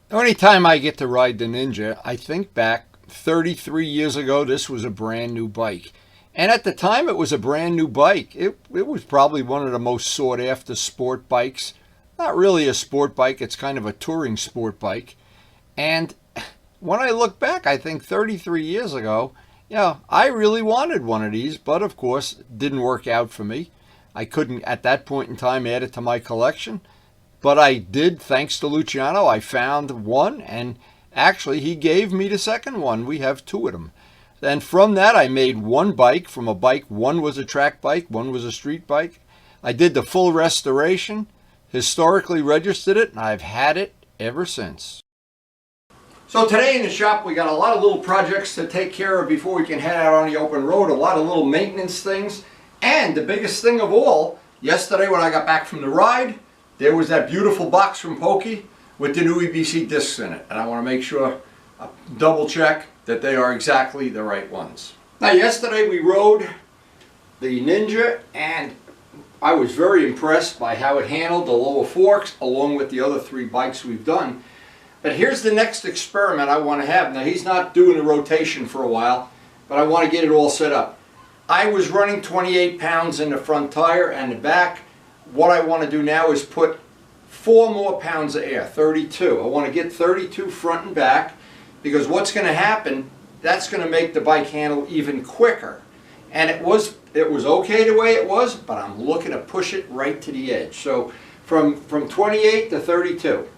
Anytime I get to ride the Ninja, I think back 33 years ago, this was a brand new bike. And at the time, it was a brand new bike. It was probably one of the most sought after sport bikes. Not really a sport bike, it's kind of a touring sport bike. And when I look back, I think 33 years ago, I really wanted one of these, but of course, it didn't work out for me. I couldn't, at that point in time, add it to my collection. But I did, thanks to Luciano, I found one, and actually he gave me the second one. We have two of them. And from that, I made one bike from a bike. One was a track bike, one was a street bike. I did the full restoration, historically registered it, and I've had it ever since. So today in the shop, we got a lot of little projects to take care of before we can head out on the open road, a lot of little maintenance things. And the biggest thing of all, yesterday when I got back from the ride, there was that beautiful box from Pokey with the new EBC discs in it. And I want to make sure, double check that they are exactly the right ones. Now yesterday we rode the Ninja and I was very impressed by how it handled the lower forks along with the other three bikes we've done. But here's the next experiment I want to have. Now he's not doing a rotation for a while, but I want to get it all set up. I was running 28 pounds in the front tire and the back. What I want to do now is put 4 more pounds of air, 32. I want to get 32 front and back because what's going to happen, that's going to make the bike handle even quicker. And it was okay the way it was, but I'm looking to push it right to the edge. So from 28 to 32.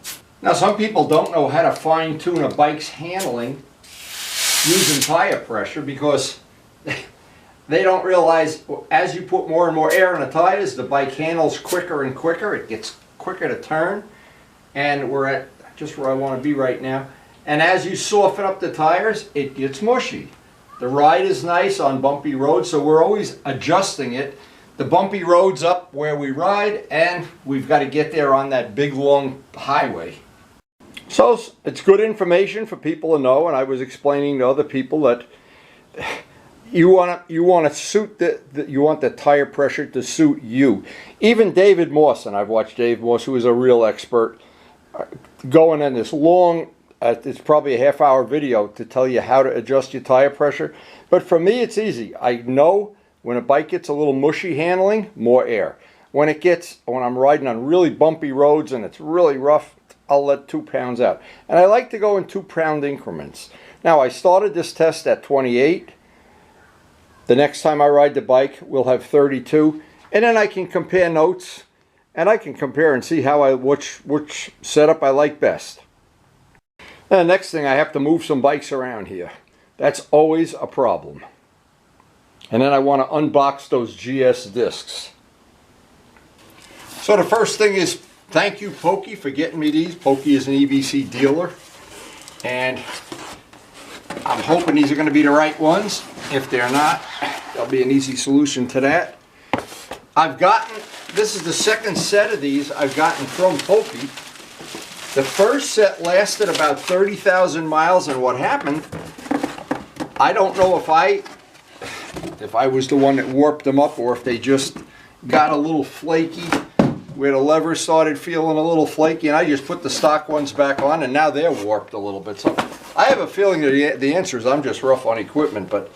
Now some people don't know how to fine tune a bike's handling using tire pressure because they don't realize as you put more and more air in the tires, the bike handles quicker and quicker. It gets quicker to turn. And we're at just where I want to be right now. And as you soften up the tires, it gets mushy. The ride is nice on bumpy roads, so we're always adjusting it. The bumpy roads up where we ride, and we've got to get there on that big long highway. So it's good information for people to know, and I was explaining to other people that you want the tire pressure to suit you. Even David Moss, and I've watched Dave Moss, who is a real expert, going in this long, it's probably a half-hour video to tell you how to adjust your tire pressure. But for me, it's easy. I know when a bike gets a little mushy handling, more air. When I'm riding on really bumpy roads and it's really rough, I'll let 2 pounds out. And I like to go in 2 pound increments. Now, I started this test at 28. The next time I ride the bike, we'll have 32. And then I can compare notes, and I can compare and see how which setup I like best. And the next thing, I have to move some bikes around here. That's always a problem. And then I want to unbox those GS discs. So the first thing is, thank you, Pokey, for getting me these. Pokey is an EBC dealer. And I'm hoping these are going to be the right ones. If they're not, there'll be an easy solution to that. This is the second set of these I've gotten from Pokey. The first set lasted about 30,000 miles, and what happened, I don't know if I was the one that warped them up or if they just got a little flaky, where the lever started feeling a little flaky, and I just put the stock ones back on, and now they're warped a little bit. So I have a feeling that the answer is I'm just rough on equipment, but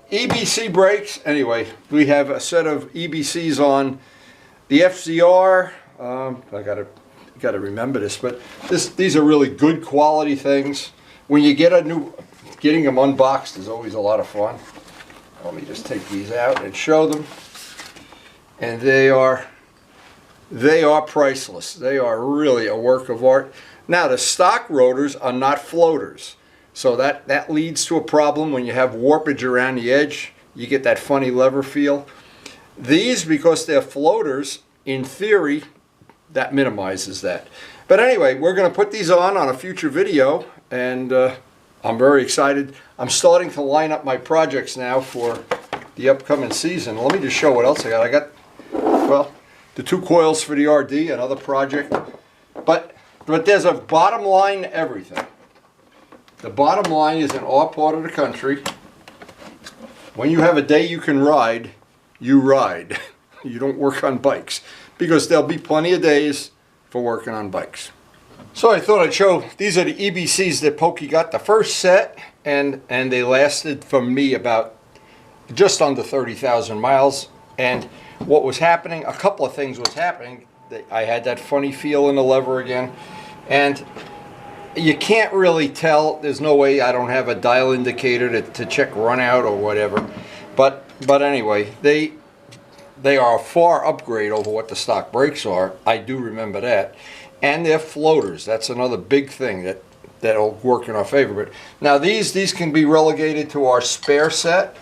EBC Brakes, anyway, we have a set of EBCs on the FZR. I gotta remember this, but these are really good quality things. When you get getting them unboxed is always a lot of fun. Let me just take these out and show them. And they are priceless. They are really a work of art. Now the stock rotors are not floaters. So that leads to a problem when you have warpage around the edge. You get that funny lever feel. These, because they're floaters, in theory, that minimizes that. But anyway, we're going to put these on a future video, and I'm very excited. I'm starting to line up my projects now for the upcoming season. Let me just show what else I got. I got, well, the 2 coils for the RD, another project. But there's a bottom line to everything. The bottom line is in our part of the country, when you have a day you can ride, you ride. You don't work on bikes. Because there'll be plenty of days for working on bikes. So I thought I'd show, these are the EBCs that Pokey got the first set, and they lasted for me about just under 30,000 miles. And what was happening, a couple of things was happening. I had that funny feel in the lever again, and you can't really tell. There's no way, I don't have a dial indicator to check run out or whatever. But anyway, they are a far upgrade over what the stock brakes are. I do remember that. And they're floaters. That's another big thing that'll work in our favor. But now these can be relegated to our spare set.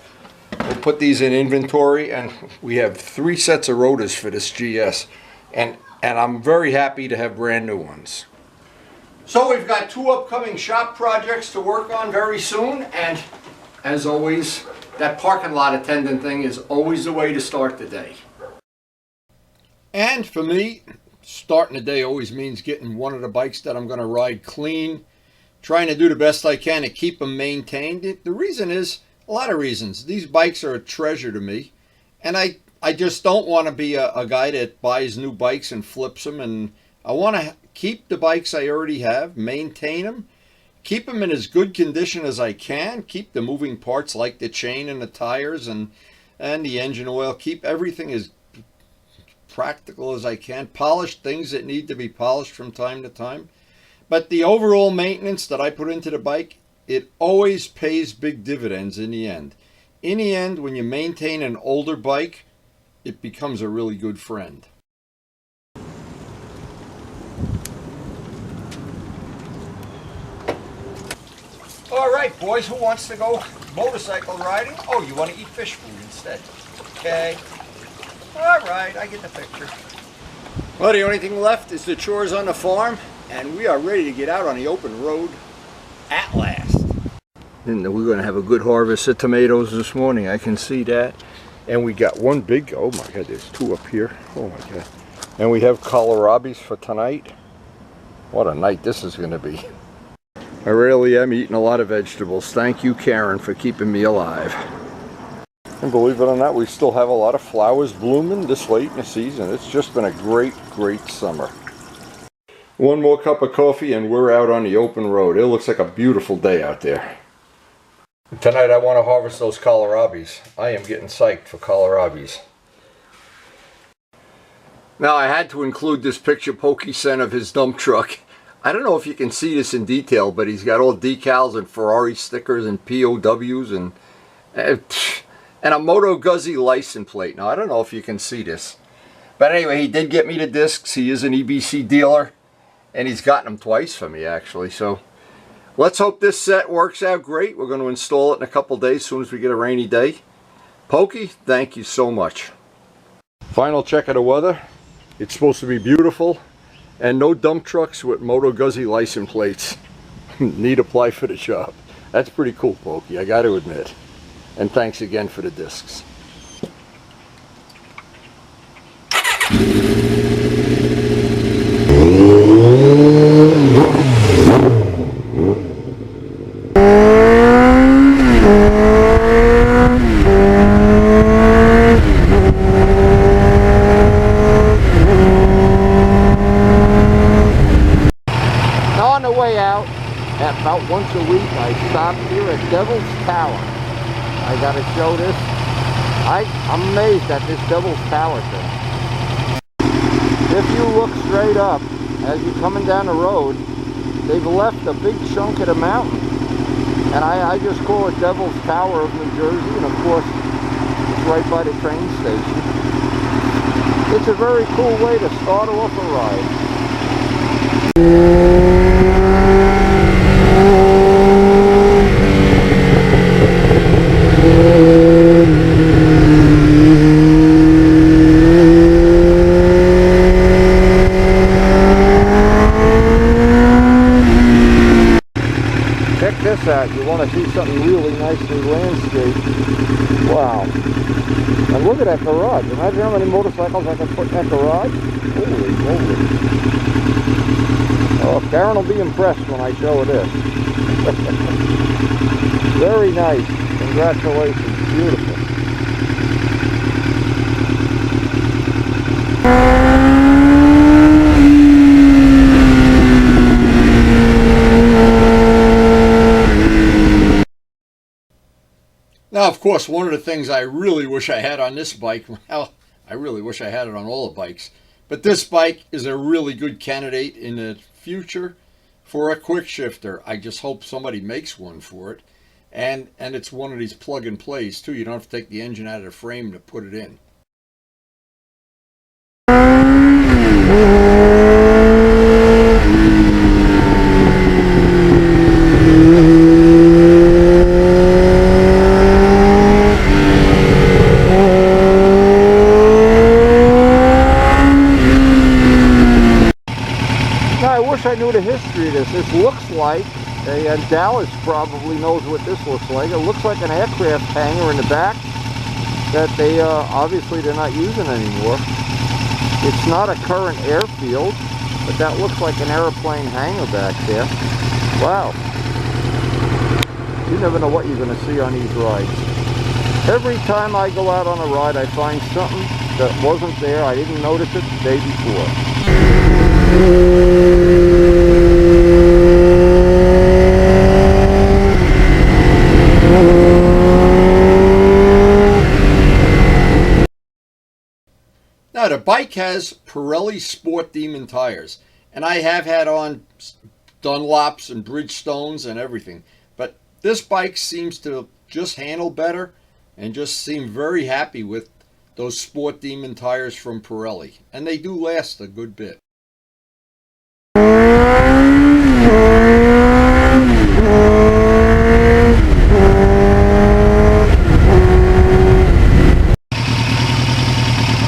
We'll put these in inventory, and we have 3 sets of rotors for this GS, and I'm very happy to have brand new ones. So we've got 2 upcoming shop projects to work on very soon, and as always, that parking lot attendant thing is always the way to start the day. And for me, starting the day always means getting one of the bikes that I'm going to ride clean, trying to do the best I can to keep them maintained. The reason is, a lot of reasons. These bikes are a treasure to me, and I just don't want to be a guy that buys new bikes and flips them, and I want to keep the bikes I already have, maintain them, keep them in as good condition as I can, keep the moving parts like the chain and the tires and the engine oil, keep everything as practical as I can, polish things that need to be polished from time to time. But the overall maintenance that I put into the bike, it always pays big dividends in the end. In the end, when you maintain an older bike, it becomes a really good friend. All right, boys, who wants to go motorcycle riding? Oh, you want to eat fish food instead? Okay. All right, I get the picture. Well, the only thing left is the chores on the farm, and we are ready to get out on the open road at last. And we're going to have a good harvest of tomatoes this morning. I can see that. And we got one big, oh my God, there's 2 up here. Oh my God. And we have kohlrabies for tonight. What a night this is going to be. I really am eating a lot of vegetables. Thank you, Karen, for keeping me alive. And believe it or not, we still have a lot of flowers blooming this late in the season. It's just been a great, great summer. One more cup of coffee and we're out on the open road. It looks like a beautiful day out there. Tonight I want to harvest those kohlrabies. I am getting psyched for kohlrabies. Now I had to include this picture Pokey sent of his dump truck. I don't know if you can see this in detail, but he's got all decals and Ferrari stickers and POWs and a Moto Guzzi license plate. Now I don't know if you can see this. But anyway, he did get me the discs. He is an EBC dealer, and he's gotten them twice for me actually. So let's hope this set works out great. We're going to install it in a couple days as soon as we get a rainy day. Pokey, thank you so much. Final check of the weather. It's supposed to be beautiful, and no dump trucks with Moto Guzzi license plates need apply for the job. That's pretty cool, Pokey, I got to admit. And thanks again for the discs. About once a week I stop here at Devil's Tower. I gotta show this. I'm amazed at this Devil's Tower thing. If you look straight up as you're coming down the road, they've left a big chunk of the mountain. And I just call it Devil's Tower of New Jersey, and of course it's right by the train station. It's a very cool way to start off a ride. Out. You want to see something really nicely landscaped. Wow. And look at that garage. Imagine how many motorcycles I can put in that garage. Holy moly. Oh, Karen will be impressed when I show her this. Very nice. Congratulations. Beautiful. Now, of course, one of the things I really wish I had on this bike, well, I really wish I had it on all the bikes, but this bike is a really good candidate in the future for a quick shifter. I just hope somebody makes one for it. And it's one of these plug and plays too. You don't have to take the engine out of the frame to put it in. Now, I wish I knew the history of this. This looks like, and Dallas probably knows what this looks like. It looks like an aircraft hangar in the back that they obviously they're not using anymore. It's not a current airfield, but that looks like an airplane hangar back there. Wow. You never know what you're going to see on these rides. Every time I go out on a ride, I find something that wasn't there. I didn't notice it the day before. Now, the bike has Pirelli Sport Demon tires, and I have had on Dunlops and Bridgestones and everything, but this bike seems to just handle better and just seem very happy with those Sport Demon tires from Pirelli, and they do last a good bit.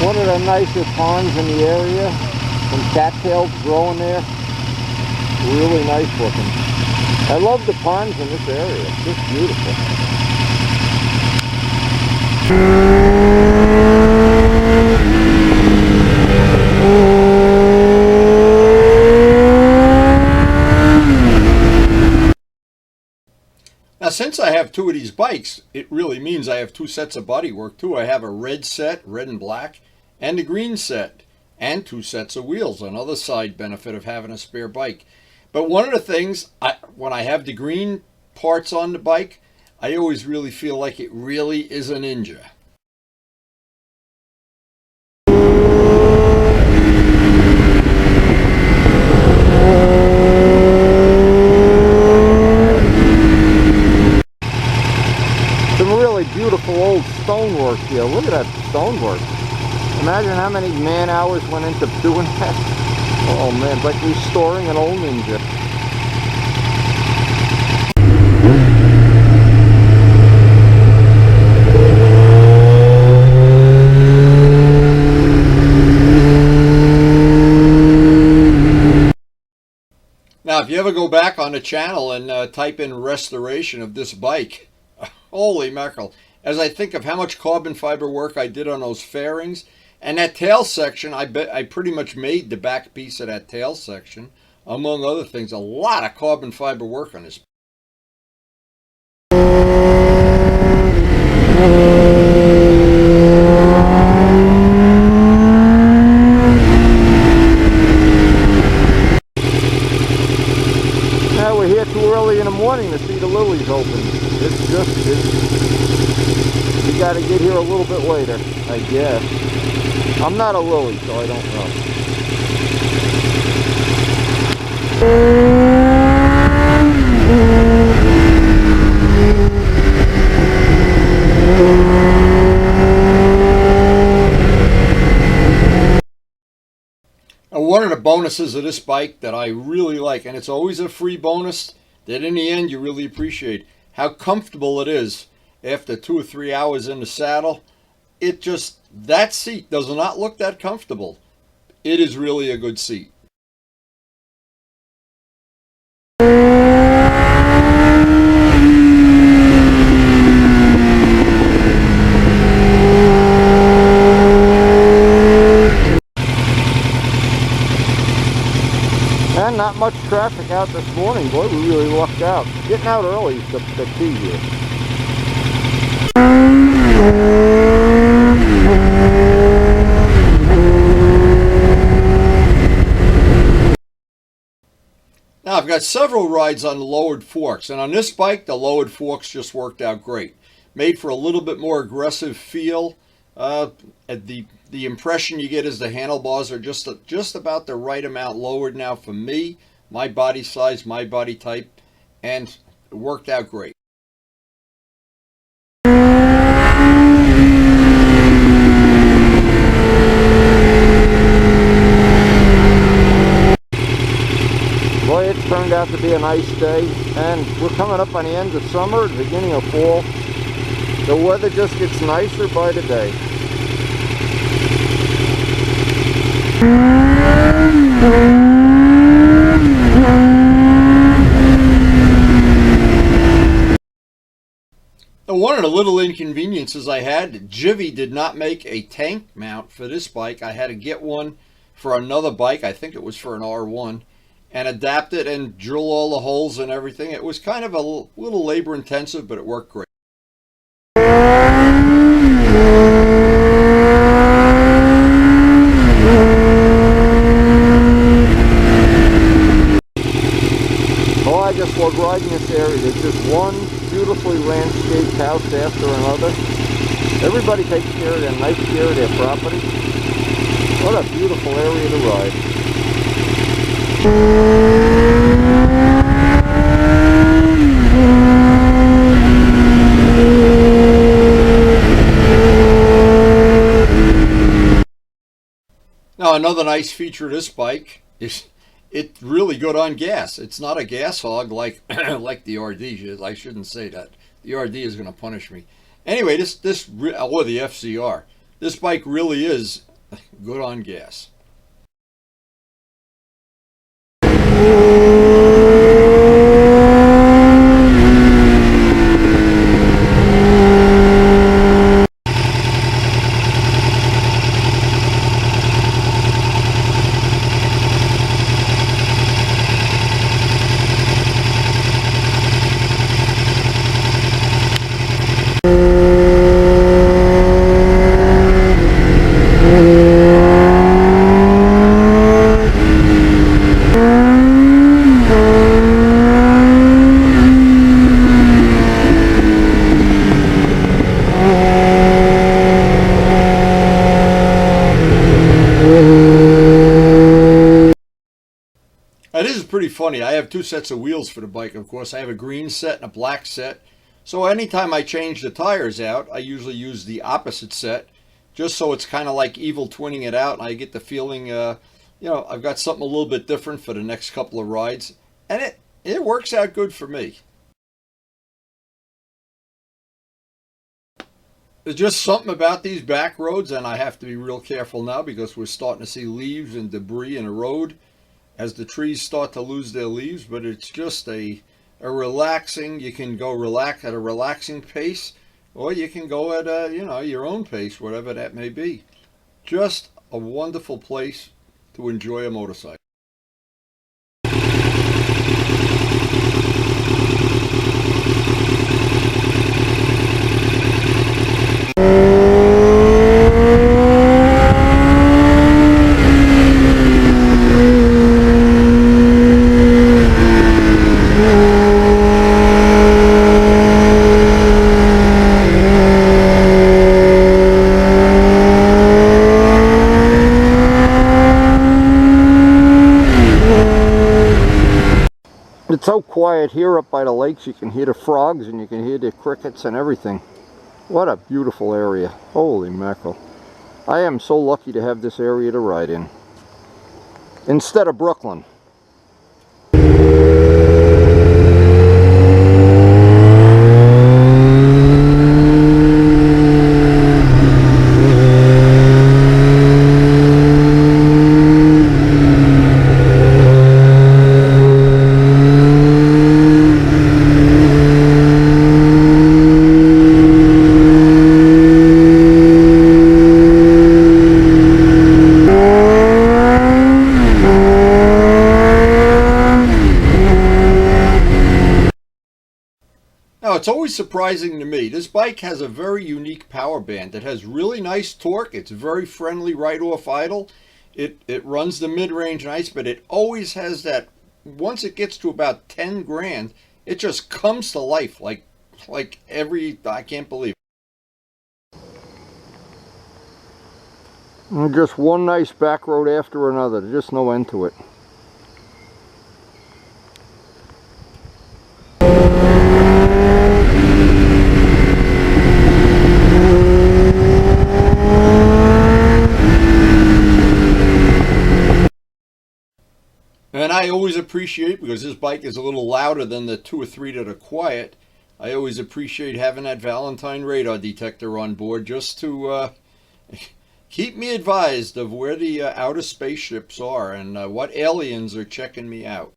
One of the nicer ponds in the area, some cattails growing there, really nice looking. I love the ponds in this area, it's just beautiful. Now, since I have two of these bikes, it really means I have two sets of bodywork too. I have a red set, red and black, and a green set, and two sets of wheels, another side benefit of having a spare bike. But one of the things, when I have the green parts on the bike, I always really feel like it really is a Ninja. Some really beautiful old stonework here. Look at that stonework. Imagine how many man hours went into doing that. Oh man, it's like restoring an old Ninja. Now, if you ever go back on the channel and type in restoration of this bike, holy mackerel, as I think of how much carbon fiber work I did on those fairings, and that tail section, I bet I pretty much made the back piece of that tail section, among other things. A lot of carbon fiber work on this. Now we're here too early in the morning to see the lilies open. It's you got to get here a little bit later, I guess. I'm not a lily, so I don't know. Now, one of the bonuses of this bike that I really like, and it's always a free bonus that in the end you really appreciate, how comfortable it is after 2 or 3 hours in the saddle. It just, that seat does not look that comfortable. It is really a good seat. And not much traffic out this morning. Boy, we really lucked out. Getting out early is the key here. Now, I've got several rides on the lowered forks, and on this bike, the lowered forks just worked out great. made for a little bit more aggressive feel. The impression you get is the handlebars are just about the right amount lowered now for me, my body size, my body type, and it worked out great. Boy, it's turned out to be a nice day, and we're coming up on the end of summer, the beginning of fall. The weather just gets nicer by the day. Now, one of the little inconveniences I had, Jivy did not make a tank mount for this bike. I had to get one for another bike, I think it was for an R1, and adapt it and drill all the holes and everything. It was kind of a little labor intensive, but it worked great. Oh, I just love riding this area. There's just one beautifully landscaped house after another. Everybody takes care of them, nice care of their property. What a beautiful area to ride. Now, another nice feature of this bike is it's really good on gas. It's not a gas hog like like the RD is. I shouldn't say that. The RD is going to punish me. Anyway, or the FCR. This bike really is good on gas. It is pretty funny. I have two sets of wheels for the bike, of course. I have a green set and a black set. So anytime I change the tires out, I usually use the opposite set, just so it's kind of like evil twinning it out, and I get the feeling, I've got something a little bit different for the next couple of rides, and it works out good for me. There's just something about these back roads, and I have to be real careful now because we're starting to see leaves and debris in the road as the trees start to lose their leaves, but it's just a relaxing, you can go at a relaxing pace, or you can go at your own pace, whatever that may be. Just a wonderful place to enjoy a motorcycle. It's so quiet here up by the lakes. You can hear the frogs and you can hear the crickets and everything. What a beautiful area. Holy mackerel. I am so lucky to have this area to ride in. Instead of Brooklyn. Now, it's always surprising to me. This bike has a very unique power band. It has really nice torque. It's very friendly right off idle. It runs the mid-range nice, but it always has that, once it gets to about 10 grand, it just comes to life like I can't believe it. And just one nice back road after another. There's just no end to it. And I always appreciate, because this bike is a little louder than the 2 or 3 that are quiet, I always appreciate having that Valentine radar detector on board just to keep me advised of where the outer spaceships are and what aliens are checking me out.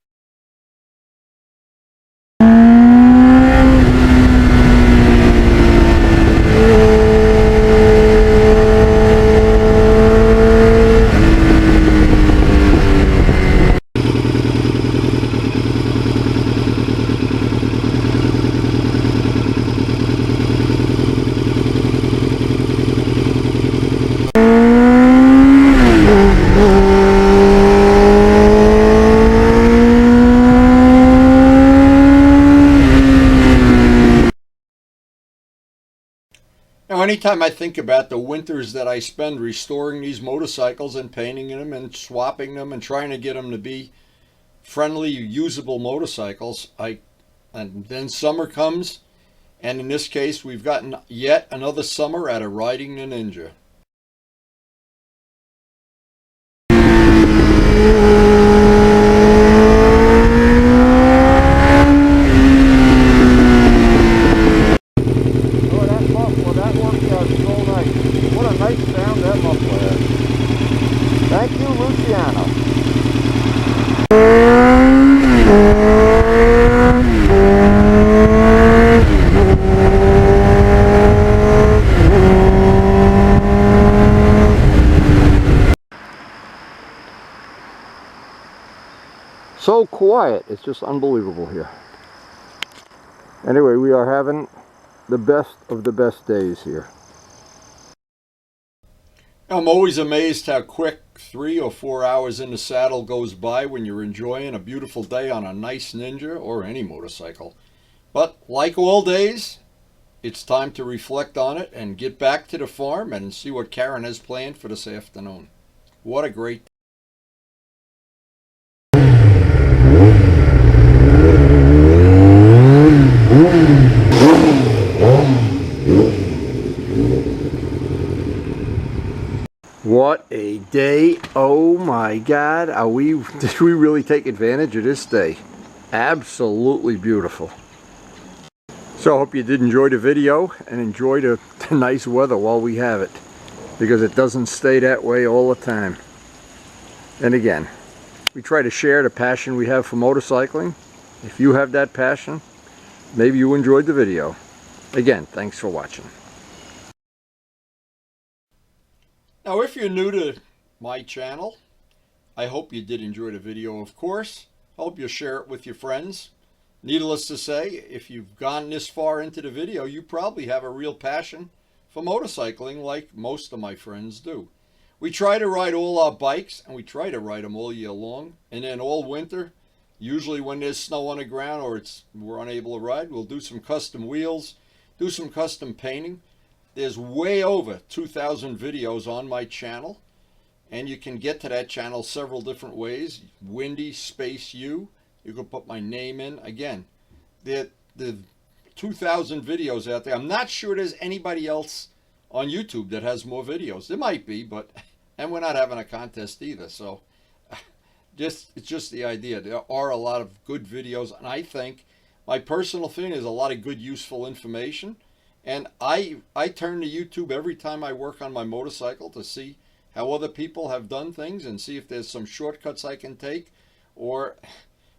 Now, anytime I think about the winters that I spend restoring these motorcycles and painting them and swapping them and trying to get them to be friendly, usable motorcycles, and then summer comes, and in this case, we've gotten yet another summer out of riding the Ninja. Thank you, Luciano. So quiet, it's just unbelievable here. Anyway, we are having the best of the best days here. I'm always amazed how quick 3 or 4 hours in the saddle goes by when you're enjoying a beautiful day on a nice Ninja or any motorcycle. But like all days, it's time to reflect on it and get back to the farm and see what Karen has planned for this afternoon. What a great day. What a day. Oh my God. Did we really take advantage of this day? Absolutely beautiful. So I hope you did enjoy the video and enjoy the nice weather while we have it, because it doesn't stay that way all the time. And again, we try to share the passion we have for motorcycling. If you have that passion, maybe you enjoyed the video. Again, thanks for watching. Now, if you're new to my channel, I hope you did enjoy the video, of course. I hope you'll share it with your friends. Needless to say, if you've gone this far into the video, you probably have a real passion for motorcycling like most of my friends do. We try to ride all our bikes, and we try to ride them all year long. And then all winter, usually when there's snow on the ground or we're unable to ride, we'll do some custom wheels, do some custom painting. There's way over 2,000 videos on my channel, and you can get to that channel several different ways. Windy Space U. You can put my name in. Again, the 2,000 videos out there. I'm not sure there's anybody else on YouTube that has more videos. There might be, and we're not having a contest either. So it's just the idea. There are a lot of good videos, and I think my personal thing is a lot of good, useful information. And I turn to YouTube every time I work on my motorcycle to see how other people have done things and see if there's some shortcuts I can take. Or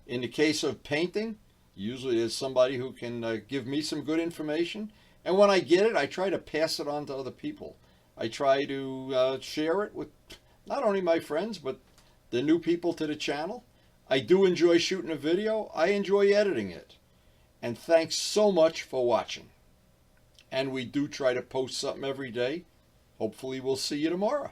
in the case of painting, usually there's somebody who can give me some good information. And when I get it, I try to pass it on to other people. I try to share it with not only my friends, but the new people to the channel. I do enjoy shooting a video. I enjoy editing it. And thanks so much for watching. And we do try to post something every day. Hopefully we'll see you tomorrow.